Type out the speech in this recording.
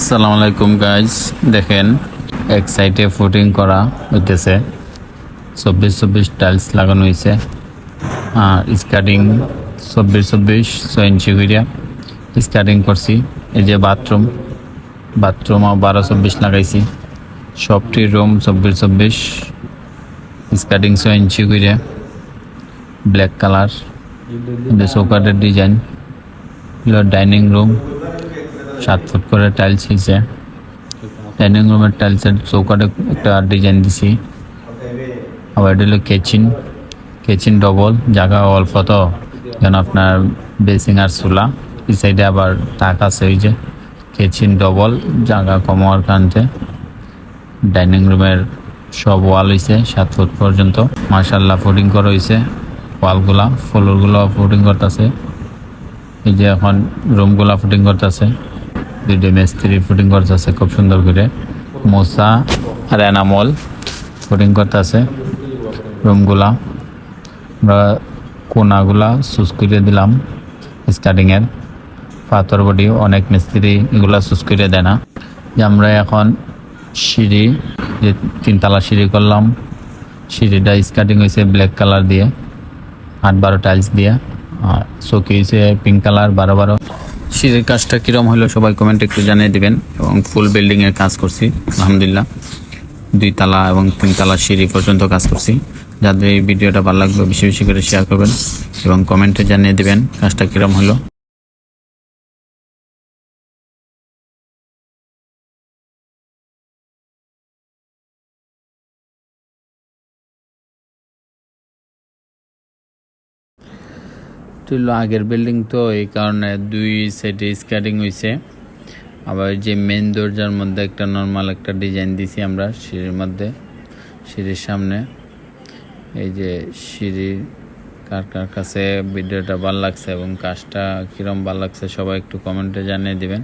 আসসালামু আলাইকুম গাইজ, দেখেন এক সাইডে ফুটিং করা হইতেছে। 24 টাইলস লাগানো হয়েছে। স্কার্টিং 24 6 ইঞ্চি করিয়া স্কার্টিং করছি। এই যে বাথরুম 12 24 লাগাইছি। সবটি রুম 24 স্কার্টিং 6 ইঞ্চি করিয়া ব্ল্যাক কালার। চৌকাটের ডিজাইন ডাইনিং রুম 7 ফুট করে টাইলস হয়েছে। ডাইনিং রুমের টাইলসের চৌকাটে একটা ডিজাইন দিছি। আবার এটা হলো কিচেন ডবল, জায়গা অল্প তো যেন আপনার বেসিং আর চুলা। এই সাইডে আবার তাক আছে, ওই যে কিচেন ডবল, জায়গা কম হওয়ার কারণে। ডাইনিং রুমের সব ওয়াল হয়েছে 7 ফুট পর্যন্ত। মার্শাল্লাহ ফুটিং করা হয়েছে। ওয়ালগুলা ফ্লোরগুলো ফুটিং করতেছে। এই যে এখন রুমগুলা ফুটিং করতেছে। দুইটা মিস্ত্রি ফুটিং করতেছে খুব সুন্দর করে। মোসা আর এনামল ফুটিং করতেছে রুমগুলা। আমরা কোনাগুলা সুস করে দিলাম স্কার্টিংয়ের। পাথর বডি অনেক মিস্ত্রি এগুলা সুস করে দেয় না। যে আমরা এখন সিঁড়ি, যে 3তলা সিঁড়ি করলাম, সিঁড়িটা স্কার্টিং হয়েছে ব্ল্যাক কালার দিয়ে, 8-12 টাইলস দিয়ে। আর চৌকি হয়েছে পিঙ্ক কালার 12-12। সিঁড়ির কাজটা কীরকম হলো সবাই কমেন্টে একটু জানিয়ে দেবেন। এবং ফুল বিল্ডিংয়ের কাজ করছি আলহামদুলিল্লাহ। 2তলা এবং 3তলা সিঁড়ি পর্যন্ত কাজ করছি। যাদের এই ভিডিওটা ভালো লাগবে বেশি বেশি করে শেয়ার করবেন এবং কমেন্টে জানিয়ে দেবেন কাজটা কীরকম হলো। আগের বিল্ডিং তো এই কারণে 2 সাইডে স্কার্টিং হয়েছে। আবার যে মেন দরজার মধ্যে একটা নর্মাল একটা ডিজাইন দিছি আমরা সিঁড়ির মধ্যে, সিঁড়ির সামনে। এই যে সিঁড়ি কার কার কাছে ভিডিওটা ভালো লাগছে এবং কাজটা কীরকম ভালো লাগছে সবাই একটু কমেন্টে জানিয়ে দিবেন।